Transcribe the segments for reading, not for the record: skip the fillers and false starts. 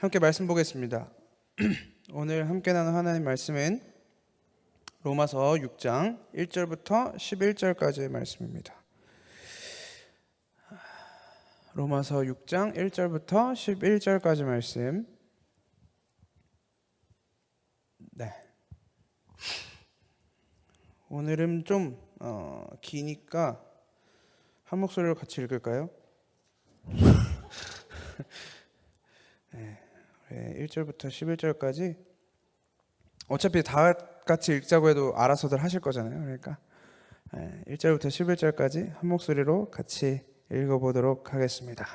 함께 말씀 보겠습니다. 오늘 함께 나눈 하나님 말씀은 로마서 6장 1절부터 11절까지의 말씀입니다. 로마서 6장 1절부터 11절까지 말씀. 네. 오늘은 좀 기니까 한 목소리로 같이 읽을까요? 네. 1절부터 11절까지 어차피 다 같이 읽자고 해도 알아서들 하실 거잖아요. 그러니까 1절부터 11절까지 한 목소리로 같이 읽어보도록 하겠습니다.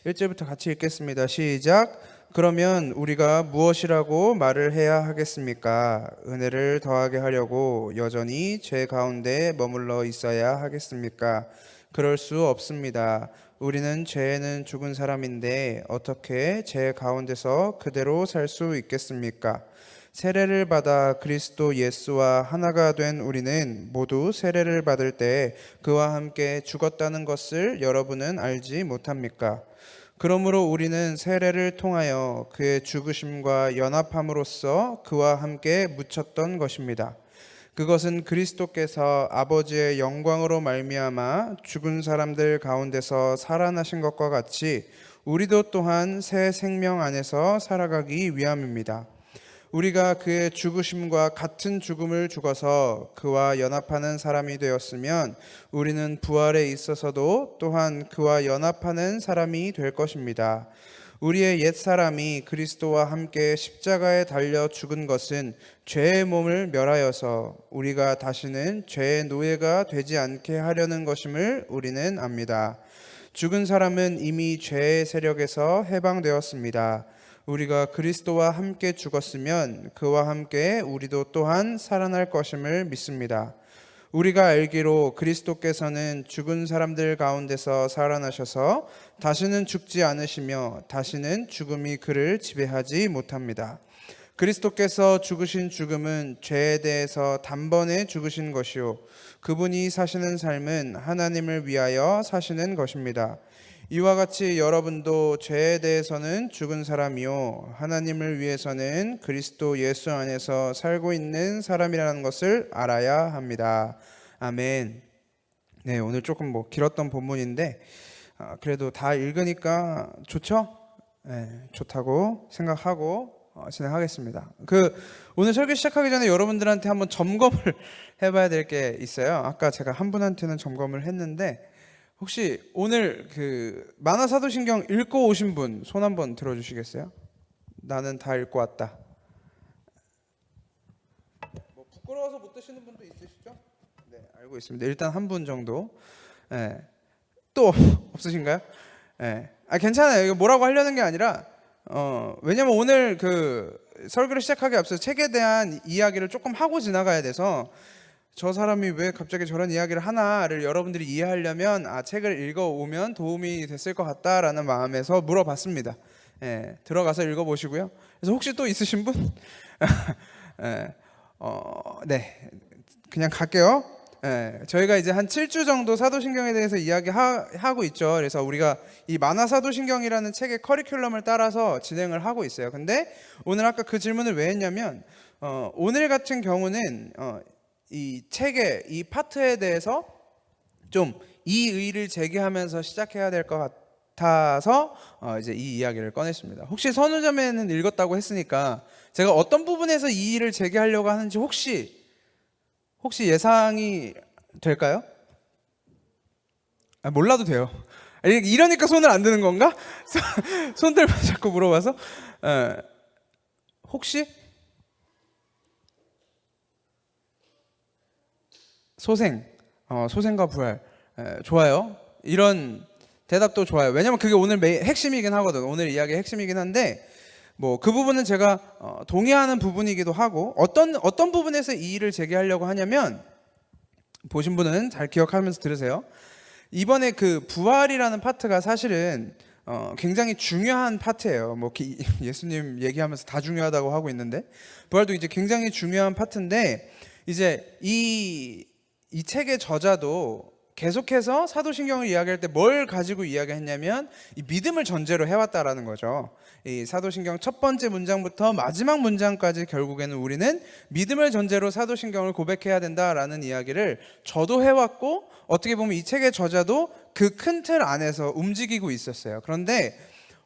1절부터 같이 읽겠습니다. 시작. 그러면 우리가 무엇이라고 말을 해야 하겠습니까? 은혜를 더하게 하려고 여전히 죄 가운데 머물러 있어야 하겠습니까? 그럴 수 없습니다. 우리는 죄에는 죽은 사람인데 어떻게 죄 가운데서 그대로 살 수 있겠습니까? 세례를 받아 그리스도 예수와 하나가 된 우리는 모두 세례를 받을 때 그와 함께 죽었다는 것을 여러분은 알지 못합니까? 그러므로 우리는 세례를 통하여 그의 죽으심과 연합함으로써 그와 함께 묻혔던 것입니다. 그것은 그리스도께서 아버지의 영광으로 말미암아 죽은 사람들 가운데서 살아나신 것과 같이 우리도 또한 새 생명 안에서 살아가기 위함입니다. 우리가 그의 죽으심과 같은 죽음을 죽어서 그와 연합하는 사람이 되었으면 우리는 부활에 있어서도 또한 그와 연합하는 사람이 될 것입니다. 우리의 옛사람이 그리스도와 함께 십자가에 달려 죽은 것은 죄의 몸을 멸하여서 우리가 다시는 죄의 노예가 되지 않게 하려는 것임을 우리는 압니다. 죽은 사람은 이미 죄의 세력에서 해방되었습니다. 우리가 그리스도와 함께 죽었으면 그와 함께 우리도 또한 살아날 것임을 믿습니다. 우리가 알기로 그리스도께서는 죽은 사람들 가운데서 살아나셔서 다시는 죽지 않으시며 다시는 죽음이 그를 지배하지 못합니다. 그리스도께서 죽으신 죽음은 죄에 대해서 단번에 죽으신 것이요 그분이 사시는 삶은 하나님을 위하여 사시는 것입니다. 이와 같이 여러분도 죄에 대해서는 죽은 사람이요 하나님을 위해서는 그리스도 예수 안에서 살고 있는 사람이라는 것을 알아야 합니다. 아멘. 네, 오늘 조금 길었던 본문인데 그래도 다 읽으니까 좋죠? 네, 좋다고 생각하고 진행하겠습니다. 오늘 설교 시작하기 전에 여러분들한테 한번 점검을 해봐야 될 게 있어요. 아까 제가 한 분한테는 점검을 했는데 혹시 오늘 만화 사도신경 읽고 오신 분 손 한번 들어주시겠어요? 나는 다 읽고 왔다. 부끄러워서 못 드시는 분도 있으시죠? 네, 알고 있습니다. 일단 한 분 정도. 네. 또 없으신가요? 네. 괜찮아요. 이거 뭐라고 하려는 게 아니라 왜냐면 오늘 설교를 시작하기 앞서 책에 대한 이야기를 조금 하고 지나가야 돼서 저 사람이 왜 갑자기 저런 이야기를 하나를 여러분들이 이해하려면 책을 읽어오면 도움이 됐을 것 같다라는 마음에서 물어봤습니다. 예, 들어가서 읽어보시고요. 그래서 혹시 또 있으신 분? 네, 그냥 갈게요. 예, 저희가 이제 한 7주 정도 사도신경에 대해서 이야기하고 있죠. 그래서 우리가 이 만화 사도신경이라는 책의 커리큘럼을 따라서 진행을 하고 있어요. 근데 오늘 아까 그 질문을 왜 했냐면 오늘 같은 경우는 이 책의 이 파트에 대해서 좀 이의를 제기하면서 시작해야 될 것 같아서 이제 이 이야기를 꺼냈습니다. 혹시 선우자매는 읽었다고 했으니까 제가 어떤 부분에서 이의를 제기하려고 하는지 혹시 예상이 될까요? 몰라도 돼요. 이러니까 손을 안 드는 건가? 손들만 자꾸 물어봐서 혹시? 소생과 부활. 좋아요. 이런 대답도 좋아요. 왜냐면 그게 오늘 핵심이긴 하거든. 오늘 이야기의 핵심이긴 한데 그 부분은 제가 동의하는 부분이기도 하고 어떤 부분에서 이의를 제기하려고 하냐면 보신 분은 잘 기억하면서 들으세요. 이번에 부활이라는 파트가 사실은 굉장히 중요한 파트예요. 예수님 얘기하면서 다 중요하다고 하고 있는데 부활도 이제 굉장히 중요한 파트인데 이제 이 책의 저자도 계속해서 사도신경을 이야기할 때 뭘 가지고 이야기했냐면 이 믿음을 전제로 해왔다라는 거죠. 이 사도신경 첫 번째 문장부터 마지막 문장까지 결국에는 우리는 믿음을 전제로 사도신경을 고백해야 된다라는 이야기를 저도 해왔고, 어떻게 보면 이 책의 저자도 그 큰 틀 안에서 움직이고 있었어요. 그런데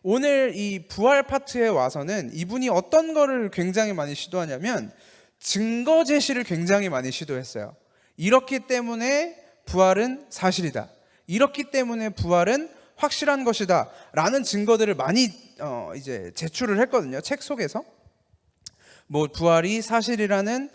오늘 이 부활 파트에 와서는 이분이 어떤 거를 굉장히 많이 시도하냐면 증거 제시를 굉장히 많이 시도했어요. 이렇기 때문에 부활은 사실이다, 이렇기 때문에 부활은 확실한 것이다 라는 증거들을 많이 이제 제출을 했거든요. 책 속에서 뭐 부활이 사실이라는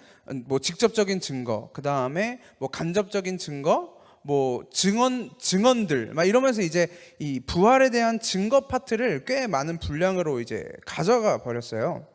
뭐 직접적인 증거, 그 다음에 뭐 간접적인 증거, 뭐 증언들 막 이러면서 이제 이 부활에 대한 증거 파트를 꽤 많은 분량으로 이제 가져가 버렸어요.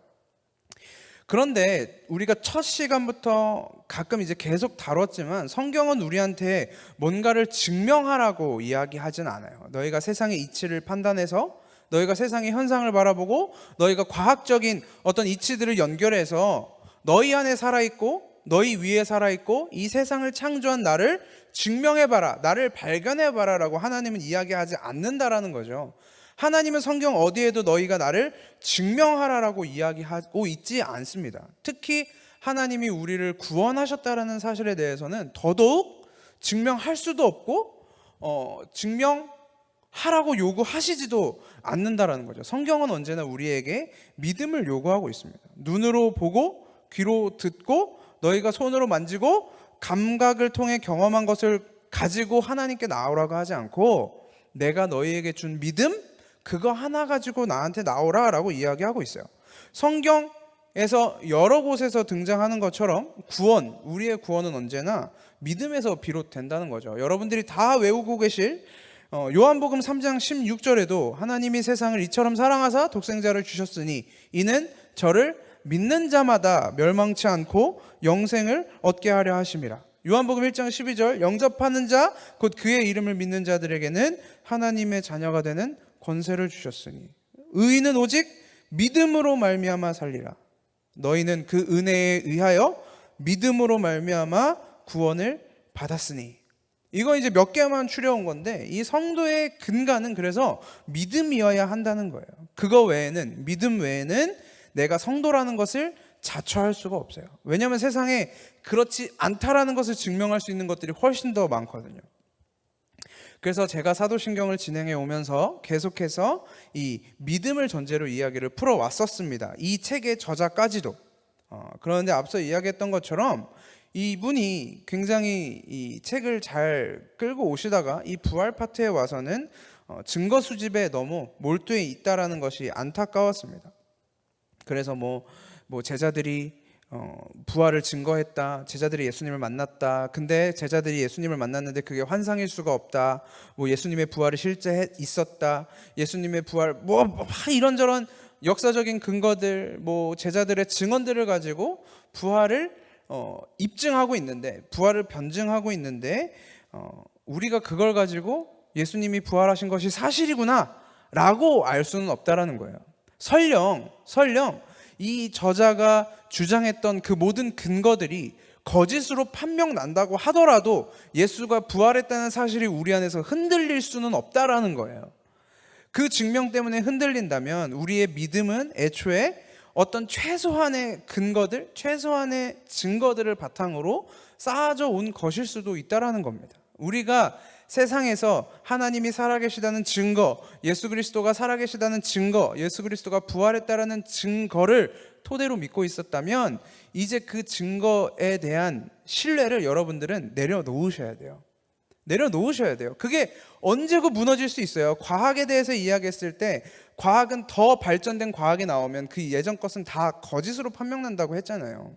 그런데 우리가 첫 시간부터 가끔 이제 계속 다뤘지만 성경은 우리한테 뭔가를 증명하라고 이야기하진 않아요. 너희가 세상의 이치를 판단해서, 너희가 세상의 현상을 바라보고, 너희가 과학적인 어떤 이치들을 연결해서 너희 안에 살아있고 너희 위에 살아있고 이 세상을 창조한 나를 증명해봐라, 나를 발견해봐라 라고 하나님은 이야기하지 않는다라는 거죠. 하나님은 성경 어디에도 너희가 나를 증명하라라고 이야기하고 있지 않습니다. 특히 하나님이 우리를 구원하셨다라는 사실에 대해서는 더더욱 증명할 수도 없고 증명하라고 요구하시지도 않는다라는 거죠. 성경은 언제나 우리에게 믿음을 요구하고 있습니다. 눈으로 보고 귀로 듣고 너희가 손으로 만지고 감각을 통해 경험한 것을 가지고 하나님께 나오라고 하지 않고, 내가 너희에게 준 믿음, 그거 하나 가지고 나한테 나오라 라고 이야기하고 있어요. 성경에서 여러 곳에서 등장하는 것처럼 구원, 우리의 구원은 언제나 믿음에서 비롯된다는 거죠. 여러분들이 다 외우고 계실 요한복음 3장 16절에도 하나님이 세상을 이처럼 사랑하사 독생자를 주셨으니 이는 저를 믿는 자마다 멸망치 않고 영생을 얻게 하려 하심이라. 요한복음 1장 12절, 영접하는 자 곧 그의 이름을 믿는 자들에게는 하나님의 자녀가 되는 권세를 주셨으니 의인은 오직 믿음으로 말미암아 살리라. 너희는 그 은혜에 의하여 믿음으로 말미암아 구원을 받았으니. 이거 이제 몇 개만 추려온 건데 이 성도의 근간은 그래서 믿음이어야 한다는 거예요. 그거 외에는, 믿음 외에는 내가 성도라는 것을 자처할 수가 없어요. 왜냐하면 세상에 그렇지 않다라는 것을 증명할 수 있는 것들이 훨씬 더 많거든요. 그래서 제가 사도신경을 진행해 오면서 계속해서 이 믿음을 전제로 이야기를 풀어왔었습니다. 이 책의 저자까지도. 그런데 앞서 이야기했던 것처럼 이분이 굉장히 이 책을 잘 끌고 오시다가 이 부활 파트에 와서는 증거 수집에 너무 몰두해 있다라는 것이 안타까웠습니다. 그래서 뭐 제자들이 부활을 증거했다, 제자들이 예수님을 만났다, 근데 제자들이 예수님을 만났는데 그게 환상일 수가 없다, 뭐 예수님의 부활이 실제 있었다, 예수님의 부활 뭐 이런저런 역사적인 근거들, 뭐 제자들의 증언들을 가지고 부활을 입증하고 있는데, 부활을 변증하고 있는데 우리가 그걸 가지고 예수님이 부활하신 것이 사실이구나 라고 알 수는 없다라는 거예요. 설령 이 저자가 주장했던 그 모든 근거들이 거짓으로 판명난다고 하더라도 예수가 부활했다는 사실이 우리 안에서 흔들릴 수는 없다라는 거예요. 그 증명 때문에 흔들린다면 우리의 믿음은 애초에 어떤 최소한의 근거들, 최소한의 증거들을 바탕으로 쌓아져 온 것일 수도 있다라는 겁니다. 우리가 세상에서 하나님이 살아계시다는 증거, 예수 그리스도가 살아계시다는 증거, 예수 그리스도가 부활했다라는 증거를 토대로 믿고 있었다면 이제 그 증거에 대한 신뢰를 여러분들은 내려놓으셔야 돼요. 내려놓으셔야 돼요. 그게 언제고 무너질 수 있어요. 과학에 대해서 이야기했을 때 과학은 더 발전된 과학이 나오면 그 예전 것은 다 거짓으로 판명난다고 했잖아요.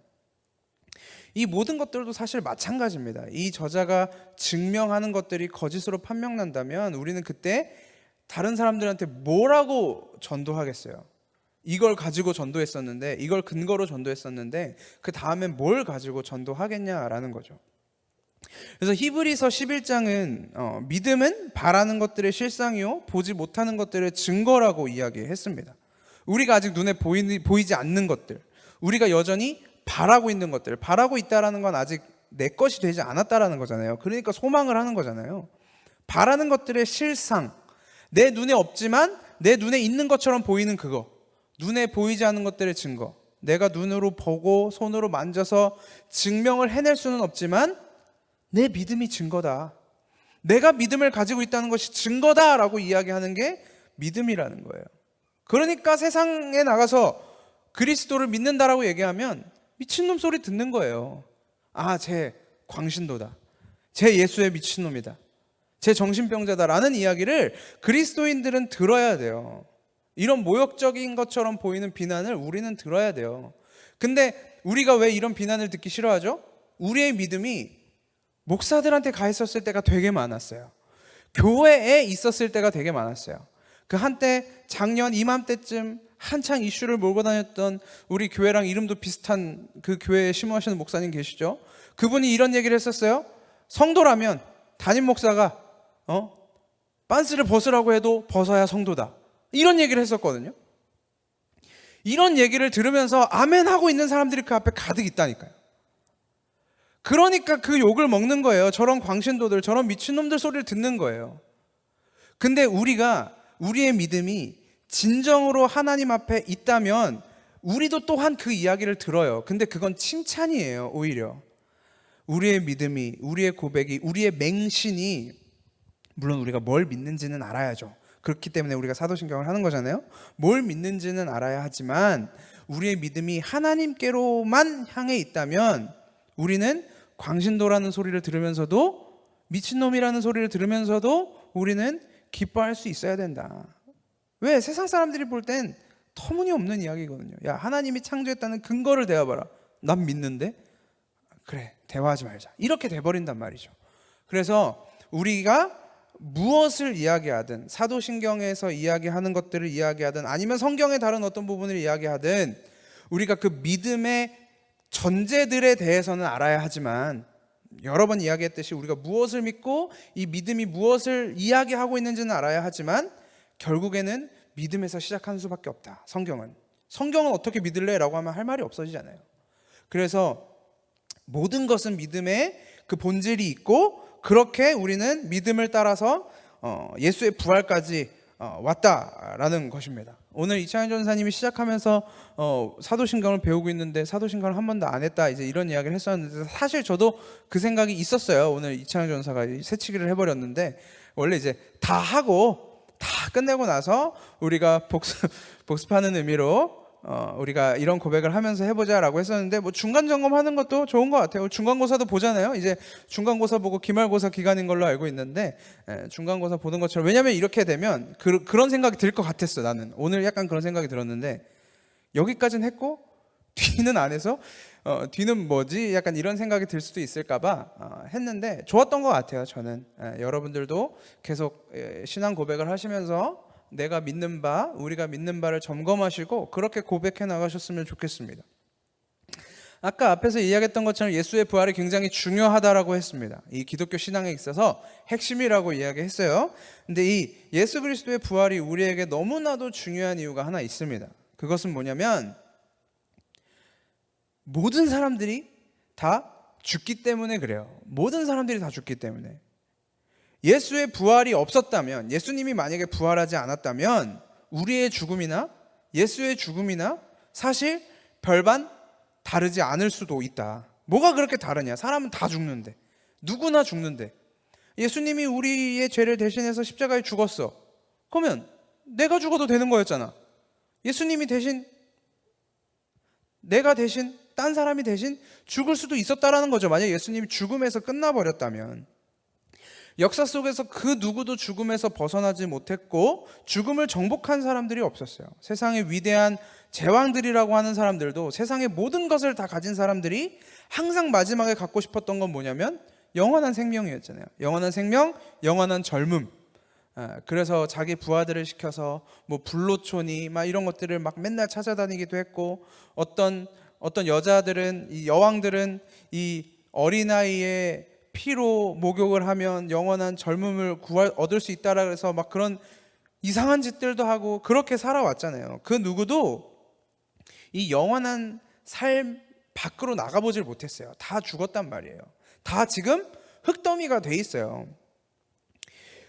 이 모든 것들도 사실 마찬가지입니다. 이 저자가 증명하는 것들이 거짓으로 판명난다면 우리는 그때 다른 사람들한테 뭐라고 전도하겠어요? 이걸 가지고 전도했었는데, 이걸 근거로 전도했었는데 그 다음엔 뭘 가지고 전도하겠냐라는 거죠. 그래서 히브리서 11장은 믿음은 바라는 것들의 실상이요 보지 못하는 것들의 증거라고 이야기했습니다. 우리가 아직 눈에 보이지 않는 것들, 우리가 여전히 바라고 있는 것들, 바라고 있다라는 건 아직 내 것이 되지 않았다라는 거잖아요. 그러니까 소망을 하는 거잖아요. 바라는 것들의 실상, 내 눈에 없지만 내 눈에 있는 것처럼 보이는 그거, 눈에 보이지 않는 것들의 증거, 내가 눈으로 보고 손으로 만져서 증명을 해낼 수는 없지만 내 믿음이 증거다, 내가 믿음을 가지고 있다는 것이 증거다라고 이야기하는 게 믿음이라는 거예요. 그러니까 세상에 나가서 그리스도를 믿는다라고 얘기하면 미친놈 소리 듣는 거예요. 아, 쟤 광신도다, 쟤 예수의 미친놈이다, 쟤 정신병자다라는 이야기를 그리스도인들은 들어야 돼요. 이런 모욕적인 것처럼 보이는 비난을 우리는 들어야 돼요. 근데 우리가 왜 이런 비난을 듣기 싫어하죠? 우리의 믿음이 목사들한테 가 있었을 때가 되게 많았어요. 교회에 있었을 때가 되게 많았어요. 그 한때 작년 이맘때쯤 한창 이슈를 몰고 다녔던 우리 교회랑 이름도 비슷한 그 교회에 심호하시는 목사님 계시죠? 그분이 이런 얘기를 했었어요. 성도라면 담임 목사가 빤스를 벗으라고 해도 벗어야 성도다, 이런 얘기를 했었거든요. 이런 얘기를 들으면서 아멘 하고 있는 사람들이 그 앞에 가득 있다니까요. 그러니까 그 욕을 먹는 거예요. 저런 광신도들, 저런 미친놈들 소리를 듣는 거예요. 근데 우리의 믿음이 진정으로 하나님 앞에 있다면 우리도 또한 그 이야기를 들어요. 근데 그건 칭찬이에요. 오히려 우리의 믿음이, 우리의 고백이, 우리의 맹신이, 물론 우리가 뭘 믿는지는 알아야죠. 그렇기 때문에 우리가 사도신경을 하는 거잖아요. 뭘 믿는지는 알아야 하지만 우리의 믿음이 하나님께로만 향해 있다면 우리는 광신도라는 소리를 들으면서도, 미친놈이라는 소리를 들으면서도 우리는 기뻐할 수 있어야 된다. 왜? 세상 사람들이 볼 땐 터무니없는 이야기거든요. 야, 하나님이 창조했다는 근거를 대봐라. 난 믿는데? 그래, 대화하지 말자. 이렇게 돼버린단 말이죠. 그래서 우리가 무엇을 이야기하든, 사도신경에서 이야기하는 것들을 이야기하든, 아니면 성경의 다른 어떤 부분을 이야기하든, 우리가 그 믿음의 전제들에 대해서는 알아야 하지만, 여러 번 이야기했듯이 우리가 무엇을 믿고 이 믿음이 무엇을 이야기하고 있는지는 알아야 하지만 결국에는 믿음에서 시작하는 수밖에 없다. 성경은 어떻게 믿을래? 라고 하면 할 말이 없어지잖아요. 그래서 모든 것은 믿음의 그 본질이 있고, 그렇게 우리는 믿음을 따라서 예수의 부활까지 왔다라는 것입니다. 오늘 이창현 전사님이 시작하면서 사도신경을 배우고 있는데 사도신경을 한 번도 안 했다, 이제 이런 이야기를 했었는데, 사실 저도 그 생각이 있었어요. 오늘 이창현 전사가 새치기를 해버렸는데, 원래 이제 다 하고 다 끝내고 나서 우리가 복습하는 의미로 우리가 이런 고백을 하면서 해보자라고 했었는데, 뭐 중간 점검하는 것도 좋은 것 같아요. 중간고사도 보잖아요. 이제 중간고사 보고 기말고사 기간인 걸로 알고 있는데, 중간고사 보는 것처럼, 왜냐면 이렇게 되면 그런 생각이 들 것 같았어. 나는 오늘 약간 그런 생각이 들었는데, 여기까지는 했고 뒤는 안 해서 뒤는 뭐지? 약간 이런 생각이 들 수도 있을까봐 했는데 좋았던 것 같아요. 저는 여러분들도 계속 신앙 고백을 하시면서 내가 믿는 바, 우리가 믿는 바를 점검하시고 그렇게 고백해 나가셨으면 좋겠습니다. 아까 앞에서 이야기했던 것처럼 예수의 부활이 굉장히 중요하다라고 했습니다. 이 기독교 신앙에 있어서 핵심이라고 이야기했어요. 근데 이 예수 그리스도의 부활이 우리에게 너무나도 중요한 이유가 하나 있습니다. 그것은 뭐냐면, 모든 사람들이 다 죽기 때문에 그래요. 모든 사람들이 다 죽기 때문에. 예수의 부활이 없었다면, 예수님이 만약에 부활하지 않았다면 우리의 죽음이나 예수의 죽음이나 사실 별반 다르지 않을 수도 있다. 뭐가 그렇게 다르냐? 사람은 다 죽는데, 누구나 죽는데, 예수님이 우리의 죄를 대신해서 십자가에 죽었어. 그러면 내가 죽어도 되는 거였잖아. 예수님이 대신, 내가 대신, 딴 사람이 대신 죽을 수도 있었다라는 거죠. 만약 예수님이 죽음에서 끝나버렸다면. 역사 속에서 그 누구도 죽음에서 벗어나지 못했고 죽음을 정복한 사람들이 없었어요. 세상의 위대한 제왕들이라고 하는 사람들도, 세상의 모든 것을 다 가진 사람들이 항상 마지막에 갖고 싶었던 건 뭐냐면 영원한 생명이었잖아요. 영원한 생명, 영원한 젊음. 그래서 자기 부하들을 시켜서 뭐 불로초니 막 이런 것들을 막 맨날 찾아다니기도 했고, 어떤 여자들은, 이 여왕들은 이 어린아이의 피로 목욕을 하면 영원한 젊음을 얻을 수 있다라 그래서 막 그런 이상한 짓들도 하고 그렇게 살아왔잖아요. 그 누구도 이 영원한 삶 밖으로 나가보질 못했어요. 다 죽었단 말이에요. 다 지금 흙더미가 돼 있어요.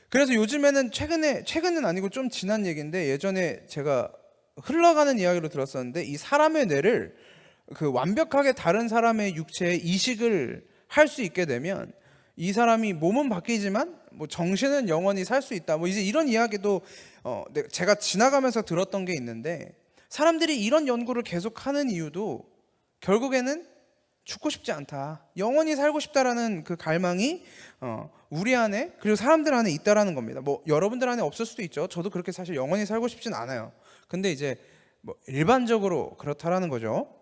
그래서 요즘에는 최근은 아니고 좀 지난 얘기인데, 예전에 제가 흘러가는 이야기로 들었었는데, 이 사람의 뇌를 그 완벽하게 다른 사람의 육체에 이식을 할 수 있게 되면 이 사람이 몸은 바뀌지만 뭐 정신은 영원히 살 수 있다, 뭐 이제 이런 이야기도 제가 지나가면서 들었던 게 있는데, 사람들이 이런 연구를 계속하는 이유도 결국에는 죽고 싶지 않다, 영원히 살고 싶다라는 그 갈망이 우리 안에, 그리고 사람들 안에 있다라는 겁니다. 뭐 여러분들 안에 없을 수도 있죠. 저도 그렇게 사실 영원히 살고 싶진 않아요. 근데 이제 뭐 일반적으로 그렇다라는 거죠.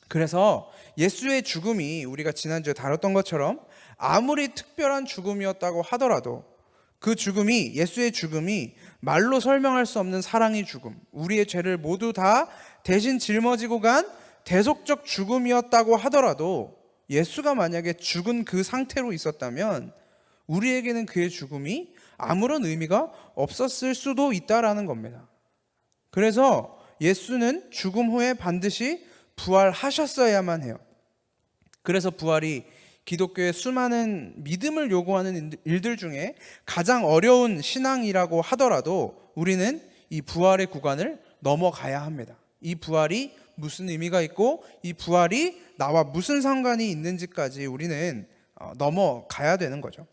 그래서 예수의 죽음이 우리가 지난주에 다뤘던 것처럼 아무리 특별한 죽음이었다고 하더라도 그 죽음이, 예수의 죽음이 말로 설명할 수 없는 사랑의 죽음, 우리의 죄를 모두 다 대신 짊어지고 간 대속적 죽음이었다고 하더라도, 예수가 만약에 죽은 그 상태로 있었다면 우리에게는 그의 죽음이 아무런 의미가 없었을 수도 있다라는 겁니다. 그래서 예수는 죽음 후에 반드시 부활하셨어야만 해요. 그래서 부활이 기독교의 수많은 믿음을 요구하는 일들 중에 가장 어려운 신앙이라고 하더라도 우리는 이 부활의 구간을 넘어가야 합니다. 이 부활이 무슨 의미가 있고 이 부활이 나와 무슨 상관이 있는지까지 우리는 넘어가야 되는 거죠.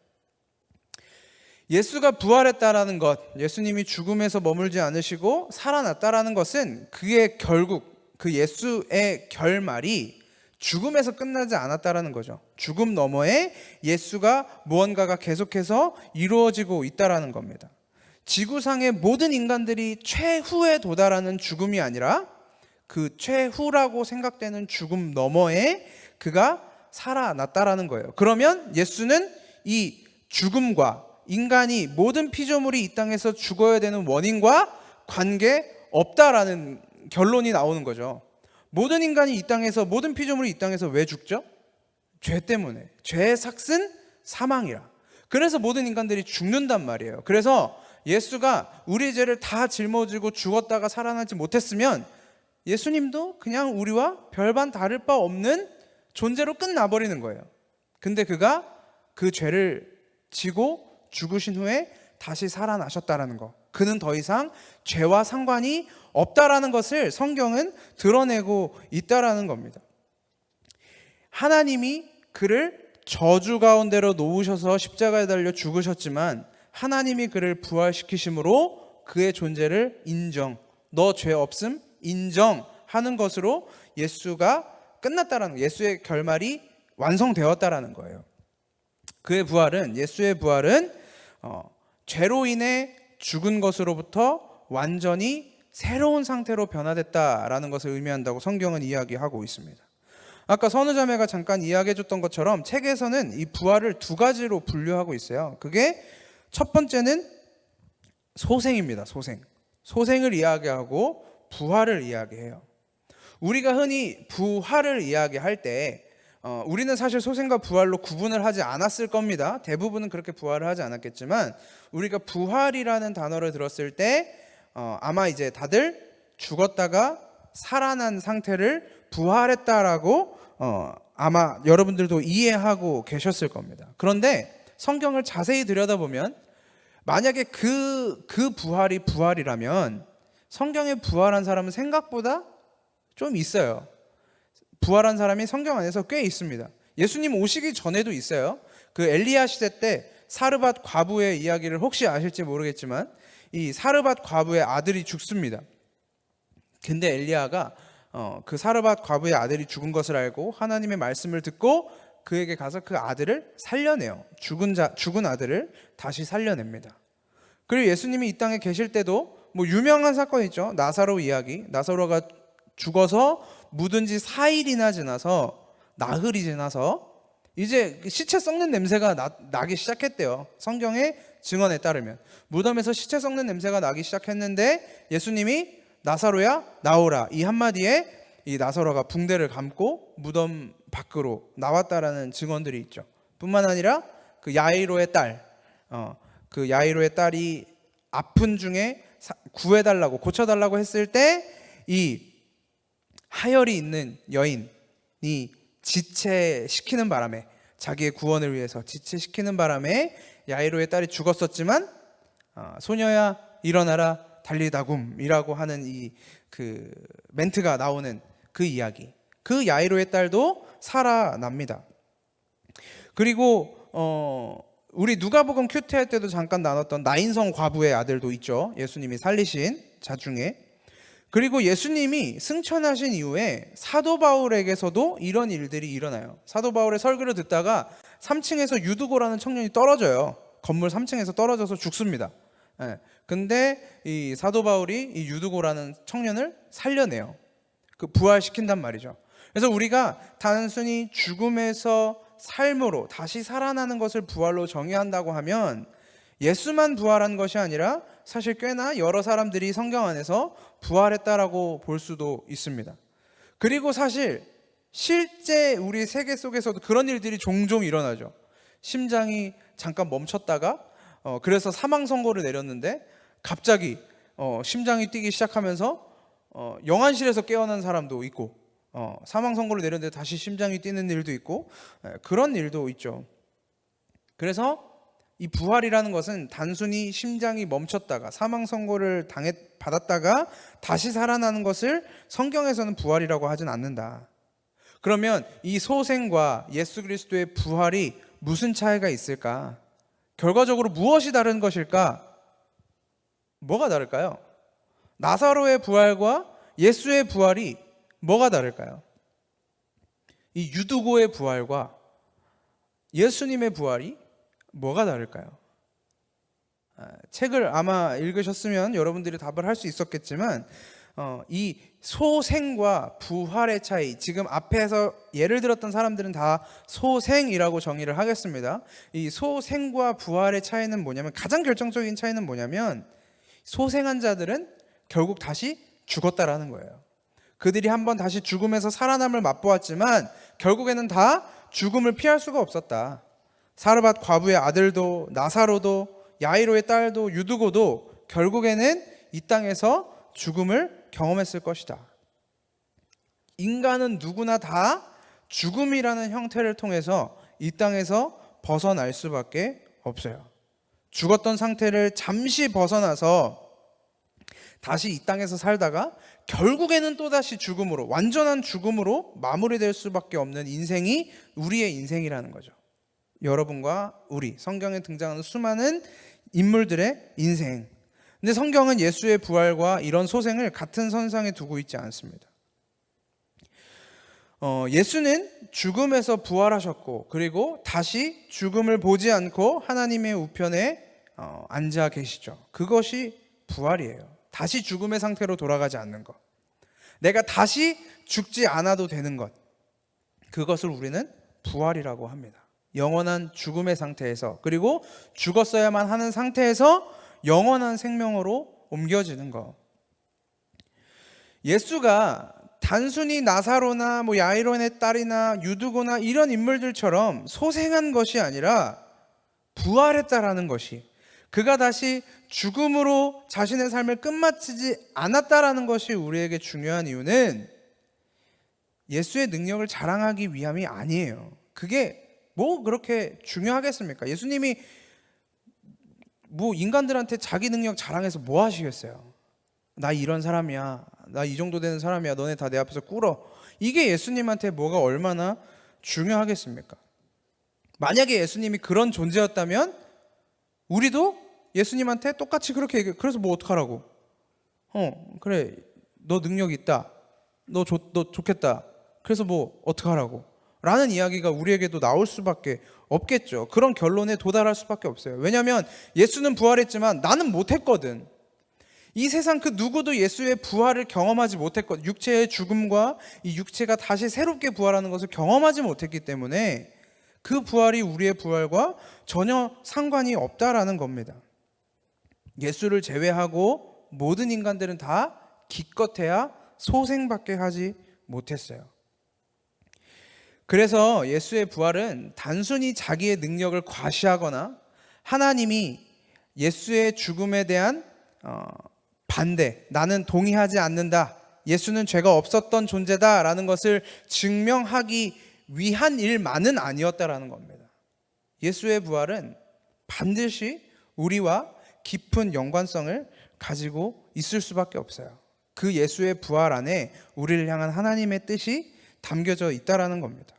예수가 부활했다라는 것, 예수님이 죽음에서 머물지 않으시고 살아났다라는 것은 그의 결국, 그 예수의 결말이 죽음에서 끝나지 않았다라는 거죠. 죽음 너머에 예수가 무언가가 계속해서 이루어지고 있다라는 겁니다. 지구상의 모든 인간들이 최후에 도달하는 죽음이 아니라 그 최후라고 생각되는 죽음 너머에 그가 살아났다라는 거예요. 그러면 예수는 이 죽음과, 인간이 모든 피조물이 이 땅에서 죽어야 되는 원인과 관계 없다라는 결론이 나오는 거죠. 모든 인간이 이 땅에서, 모든 피조물이 이 땅에서 왜 죽죠? 죄 때문에. 죄의 삭은 사망이라. 그래서 모든 인간들이 죽는단 말이에요. 그래서 예수가 우리의 죄를 다 짊어지고 죽었다가 살아나지 못했으면 예수님도 그냥 우리와 별반 다를 바 없는 존재로 끝나버리는 거예요. 근데 그가 그 죄를 지고 죽으신 후에 다시 살아나셨다라는 거, 그는 더 이상 죄와 상관이 없다라는 것을 성경은 드러내고 있다라는 겁니다. 하나님이 그를 저주 가운데로 놓으셔서 십자가에 달려 죽으셨지만 하나님이 그를 부활시키심으로 그의 존재를 인정, 너 죄 없음 인정하는 것으로 예수가 끝났다라는, 예수의 결말이 완성되었다라는 거예요. 그의 부활은, 예수의 부활은 죄로 인해 죽은 것으로부터 완전히 새로운 상태로 변화됐다라는 것을 의미한다고 성경은 이야기하고 있습니다. 아까 선우자매가 잠깐 이야기해줬던 것처럼 책에서는 이 부활을 두 가지로 분류하고 있어요. 그게 첫 번째는 소생입니다. 소생을 이야기하고 부활을 이야기해요. 우리가 흔히 부활을 이야기할 때 우리는 사실 소생과 부활로 구분을 하지 않았을 겁니다. 대부분은 그렇게 부활을 하지 않았겠지만 우리가 부활이라는 단어를 들었을 때 아마 이제 다들 죽었다가 살아난 상태를 부활했다라고 아마 여러분들도 이해하고 계셨을 겁니다. 그런데 성경을 자세히 들여다보면 만약에 그 부활이 부활이라면 성경에 부활한 사람은 생각보다 좀 있어요. 부활한 사람이 성경 안에서 꽤 있습니다. 예수님 오시기 전에도 있어요. 그 엘리야 시대 때 사르밧 과부의 이야기를 혹시 아실지 모르겠지만 이 사르밧 과부의 아들이 죽습니다. 근데 엘리야가 그 사르밧 과부의 아들이 죽은 것을 알고 하나님의 말씀을 듣고 그에게 가서 그 아들을 살려내요. 죽은 아들을 다시 살려냅니다. 그리고 예수님이 이 땅에 계실 때도 뭐 유명한 사건이 있죠. 나사로 이야기. 나사로가 죽어서 묻은 지 4일이나 지나서, 나흘이 지나서 이제 시체 썩는 냄새가 나기 시작했대요. 성경의 증언에 따르면 무덤에서 시체 썩는 냄새가 나기 시작했는데 예수님이 나사로야 나오라, 이 한마디에 이 나사로가 붕대를 감고 무덤 밖으로 나왔다라는 증언들이 있죠. 뿐만 아니라 그 야이로의 딸이 아픈 중에 구해달라고, 고쳐달라고 했을 때 이 하혈이 있는 여인이 지체시키는 바람에 자기의 구원을 위해서 지체시키는 바람에 야이로의 딸이 죽었었지만 소녀야 일어나라 달리다굼이라고 하는 이 그 멘트가 나오는 그 이야기, 그 야이로의 딸도 살아납니다. 그리고 우리 누가복음 큐티 할 때도 잠깐 나눴던 나인성 과부의 아들도 있죠. 예수님이 살리신 자 중에. 그리고 예수님이 승천하신 이후에 사도 바울에게서도 이런 일들이 일어나요. 사도 바울의 설교를 듣다가 3층에서 유두고라는 청년이 떨어져요. 건물 3층에서 떨어져서 죽습니다. 근데 이 사도 바울이 이 유두고라는 청년을 살려내요. 그 부활시킨단 말이죠. 그래서 우리가 단순히 죽음에서 삶으로 다시 살아나는 것을 부활로 정의한다고 하면 예수만 부활한 것이 아니라 사실 꽤나 여러 사람들이 성경 안에서 부활했다라고 볼 수도 있습니다. 그리고 사실 실제 우리 세계 속에서도 그런 일들이 종종 일어나죠. 심장이 잠깐 멈췄다가 그래서 사망 선고를 내렸는데 갑자기 심장이 뛰기 시작하면서 영안실에서 깨어난 사람도 있고, 사망 선고를 내렸는데 다시 심장이 뛰는 일도 있고, 그런 일도 있죠. 그래서 이 부활이라는 것은 단순히 심장이 멈췄다가 사망 선고를 받았다가 다시 살아나는 것을 성경에서는 부활이라고 하진 않는다. 그러면 이 소생과 예수 그리스도의 부활이 무슨 차이가 있을까? 결과적으로 무엇이 다른 것일까? 뭐가 다를까요? 나사로의 부활과 예수의 부활이 뭐가 다를까요? 이 유두고의 부활과 예수님의 부활이 뭐가 다를까요? 책을 아마 읽으셨으면 여러분들이 답을 할 수 있었겠지만 이 소생과 부활의 차이, 지금 앞에서 예를 들었던 사람들은 다 소생이라고 정의를 하겠습니다. 이 소생과 부활의 차이는 뭐냐면, 가장 결정적인 차이는 뭐냐면 소생한 자들은 결국 다시 죽었다라는 거예요. 그들이 한번 다시 죽음에서 살아남을 맛보았지만 결국에는 다 죽음을 피할 수가 없었다. 사르밧 과부의 아들도 나사로도 야이로의 딸도 유두고도 결국에는 이 땅에서 죽음을 경험했을 것이다. 인간은 누구나 다 죽음이라는 형태를 통해서 이 땅에서 벗어날 수밖에 없어요. 죽었던 상태를 잠시 벗어나서 다시 이 땅에서 살다가 결국에는 또다시 죽음으로, 완전한 죽음으로 마무리될 수밖에 없는 인생이 우리의 인생이라는 거죠. 여러분과 우리, 성경에 등장하는 수많은 인물들의 인생. 근데 성경은 예수의 부활과 이런 소생을 같은 선상에 두고 있지 않습니다. 예수는 죽음에서 부활하셨고, 그리고 다시 죽음을 보지 않고 하나님의 우편에 앉아 계시죠. 그것이 부활이에요. 다시 죽음의 상태로 돌아가지 않는 것, 내가 다시 죽지 않아도 되는 것, 그것을 우리는 부활이라고 합니다. 영원한 죽음의 상태에서, 그리고 죽었어야만 하는 상태에서 영원한 생명으로 옮겨지는 것. 예수가 단순히 나사로나 야이로의 딸이나 유두고나 이런 인물들처럼 소생한 것이 아니라 부활했다라는 것이, 그가 다시 죽음으로 자신의 삶을 끝마치지 않았다라는 것이 우리에게 중요한 이유는 예수의 능력을 자랑하기 위함이 아니에요. 그게 뭐 그렇게 중요하겠습니까? 예수님이 인간들한테 자기 능력 자랑해서 뭐 하시겠어요? 나 이런 사람이야, 나 이 정도 되는 사람이야, 너네 다 내 앞에서 꿇어. 이게 예수님한테 뭐가 얼마나 중요하겠습니까? 만약에 예수님이 그런 존재였다면 우리도 예수님한테 똑같이 그렇게 얘기해. 그래서 뭐 어떡하라고? 그래, 너 능력 있다, 너 좋겠다, 그래서 뭐 어떡하라고? 라는 이야기가 우리에게도 나올 수밖에 없겠죠. 그런 결론에 도달할 수밖에 없어요. 왜냐하면 예수는 부활했지만 나는 못했거든. 이 세상 그 누구도 예수의 부활을 경험하지 못했거든. 육체의 죽음과 이 육체가 다시 새롭게 부활하는 것을 경험하지 못했기 때문에 그 부활이 우리의 부활과 전혀 상관이 없다라는 겁니다. 예수를 제외하고 모든 인간들은 다 기껏해야 소생밖에 하지 못했어요. 그래서 예수의 부활은 단순히 자기의 능력을 과시하거나 하나님이 예수의 죽음에 대한 반대, 나는 동의하지 않는다, 예수는 죄가 없었던 존재다 라는 것을 증명하기 위한 일만은 아니었다라는 겁니다. 예수의 부활은 반드시 우리와 깊은 연관성을 가지고 있을 수밖에 없어요. 그 예수의 부활 안에 우리를 향한 하나님의 뜻이 담겨져 있다라는 겁니다.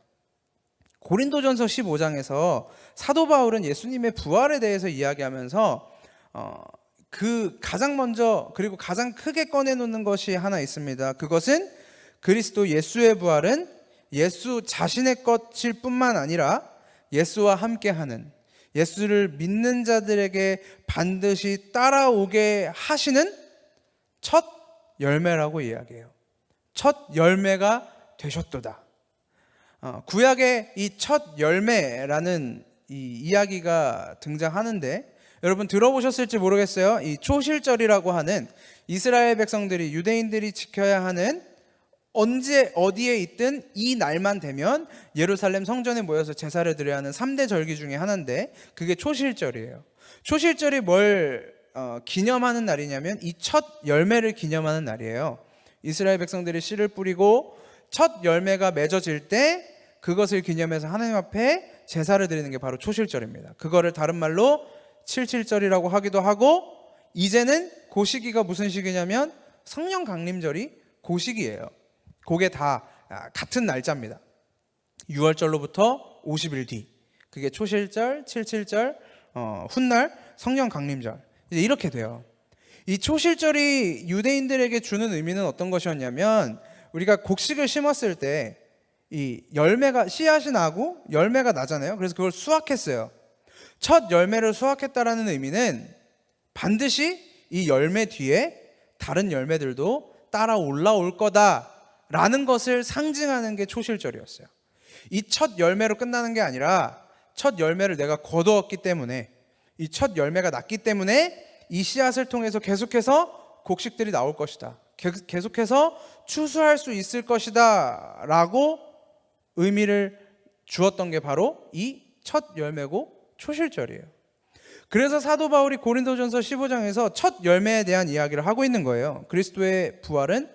고린도전서 15장에서 사도 바울은 예수님의 부활에 대해서 이야기하면서 그 가장 먼저 그리고 가장 크게 꺼내놓는 것이 하나 있습니다. 그것은 그리스도 예수의 부활은 예수 자신의 것일 뿐만 아니라 예수와 함께하는, 예수를 믿는 자들에게 반드시 따라오게 하시는 첫 열매라고 이야기해요. 첫 열매가 되셨도다. 구약의 이 첫 열매라는 이 이야기가 등장하는데, 여러분 들어보셨을지 모르겠어요. 이 초실절이라고 하는 이스라엘 백성들이, 유대인들이 지켜야 하는, 언제 어디에 있든 이 날만 되면 예루살렘 성전에 모여서 제사를 드려야 하는 3대 절기 중에 하나인데, 그게 초실절이에요. 초실절이 뭘 기념하는 날이냐면 이 첫 열매를 기념하는 날이에요. 이스라엘 백성들이 씨를 뿌리고 첫 열매가 맺어질 때 그것을 기념해서 하나님 앞에 제사를 드리는 게 바로 초실절입니다. 그거를 다른 말로 칠칠절이라고 하기도 하고, 이제는 그 시기가 무슨 시기냐면 성령 강림절이 그 시기예요. 그게 다 같은 날짜입니다. 6월절로부터 50일 뒤, 그게 초실절, 칠칠절, 훗날 성령 강림절, 이제 이렇게 돼요. 이 초실절이 유대인들에게 주는 의미는 어떤 것이었냐면, 우리가 곡식을 심었을 때 이 열매가, 씨앗이 나고 열매가 나잖아요. 그래서 그걸 수확했어요. 첫 열매를 수확했다라는 의미는 반드시 이 열매 뒤에 다른 열매들도 따라 올라올 거다라는 것을 상징하는 게 초실절이었어요. 이 첫 열매로 끝나는 게 아니라, 첫 열매를 내가 거두었기 때문에, 이 첫 열매가 났기 때문에 이 씨앗을 통해서 계속해서 곡식들이 나올 것이다, 계속해서 추수할 수 있을 것이다 라고 의미를 주었던 게 바로 이 첫 열매고 초실절이에요. 그래서 사도 바울이 고린도전서 15장에서 첫 열매에 대한 이야기를 하고 있는 거예요. 그리스도의 부활은,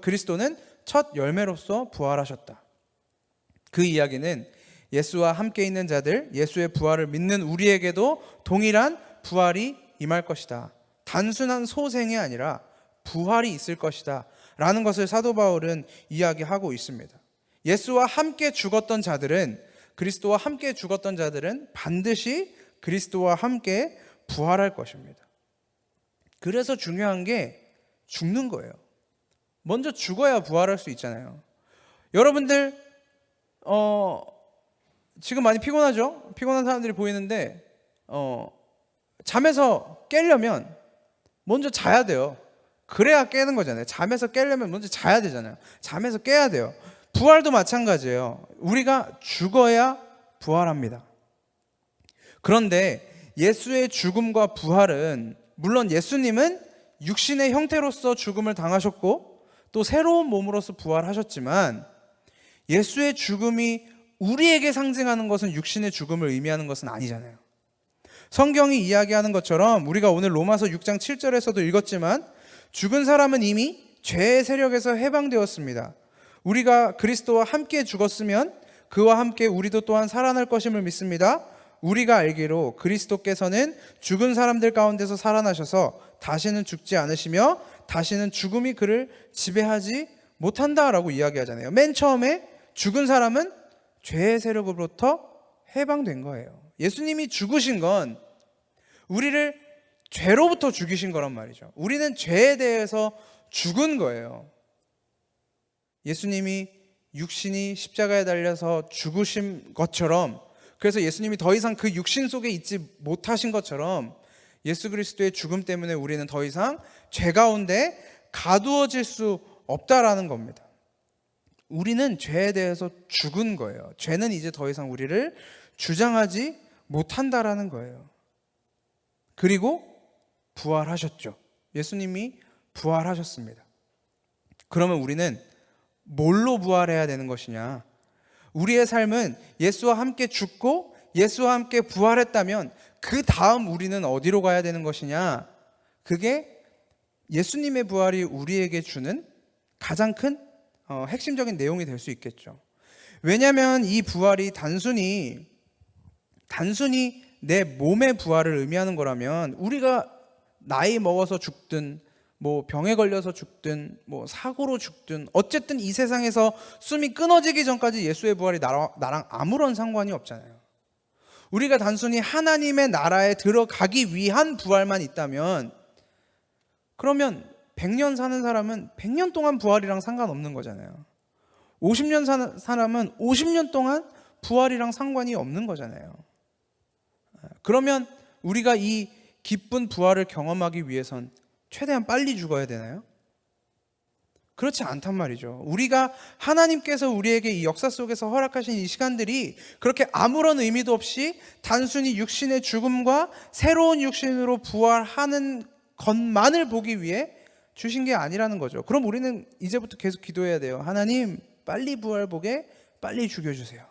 그리스도는 첫 열매로서 부활하셨다. 그 이야기는 예수와 함께 있는 자들, 예수의 부활을 믿는 우리에게도 동일한 부활이 임할 것이다, 단순한 소생이 아니라 부활이 있을 것이다 라는 것을 사도 바울은 이야기하고 있습니다. 예수와 함께 죽었던 자들은, 그리스도와 함께 죽었던 자들은 반드시 그리스도와 함께 부활할 것입니다. 그래서 중요한 게 죽는 거예요. 먼저 죽어야 부활할 수 있잖아요. 여러분들 지금 많이 피곤하죠? 피곤한 사람들이 보이는데 잠에서 깨려면 먼저 자야 돼요. 그래야 깨는 거잖아요. 잠에서 깨려면 먼저 자야 되잖아요. 잠에서 깨야 돼요. 부활도 마찬가지예요. 우리가 죽어야 부활합니다. 그런데 예수의 죽음과 부활은, 물론 예수님은 육신의 형태로서 죽음을 당하셨고 또 새로운 몸으로서 부활하셨지만, 예수의 죽음이 우리에게 상징하는 것은 육신의 죽음을 의미하는 것은 아니잖아요. 성경이 이야기하는 것처럼, 우리가 오늘 로마서 6장 7절에서도 읽었지만, 죽은 사람은 이미 죄의 세력에서 해방되었습니다. 우리가 그리스도와 함께 죽었으면 그와 함께 우리도 또한 살아날 것임을 믿습니다. 우리가 알기로 그리스도께서는 죽은 사람들 가운데서 살아나셔서 다시는 죽지 않으시며 다시는 죽음이 그를 지배하지 못한다라고 이야기하잖아요. 맨 처음에 죽은 사람은 죄의 세력으로부터 해방된 거예요. 예수님이 죽으신 건 우리를 죄로부터 죽이신 거란 말이죠. 우리는 죄에 대해서 죽은 거예요. 예수님이 육신이 십자가에 달려서 죽으신 것처럼, 그래서 예수님이 더 이상 그 육신 속에 있지 못하신 것처럼, 예수 그리스도의 죽음 때문에 우리는 더 이상 죄 가운데 가두어질 수 없다라는 겁니다. 우리는 죄에 대해서 죽은 거예요. 죄는 이제 더 이상 우리를 주장하지 못한다라는 거예요. 그리고 부활하셨죠. 예수님이 부활하셨습니다. 그러면 우리는 뭘로 부활해야 되는 것이냐? 우리의 삶은 예수와 함께 죽고 예수와 함께 부활했다면 그 다음 우리는 어디로 가야 되는 것이냐? 그게 예수님의 부활이 우리에게 주는 가장 큰 핵심적인 내용이 될 수 있겠죠. 왜냐하면 이 부활이 단순히 내 몸의 부활을 의미하는 거라면, 우리가 나이 먹어서 죽든 뭐 병에 걸려서 죽든 뭐 사고로 죽든 어쨌든 이 세상에서 숨이 끊어지기 전까지 예수의 부활이 나랑 아무런 상관이 없잖아요. 우리가 단순히 하나님의 나라에 들어가기 위한 부활만 있다면, 그러면 100년 사는 사람은 100년 동안 부활이랑 상관없는 거잖아요. 50년 사는 사람은 50년 동안 부활이랑 상관이 없는 거잖아요. 그러면 우리가 이 기쁜 부활을 경험하기 위해선 최대한 빨리 죽어야 되나요? 그렇지 않단 말이죠. 우리가 하나님께서 우리에게 이 역사 속에서 허락하신 이 시간들이 그렇게 아무런 의미도 없이 단순히 육신의 죽음과 새로운 육신으로 부활하는 것만을 보기 위해 주신 게 아니라는 거죠. 그럼 우리는 이제부터 계속 기도해야 돼요. 하나님, 빨리 부활 보게 빨리 죽여주세요.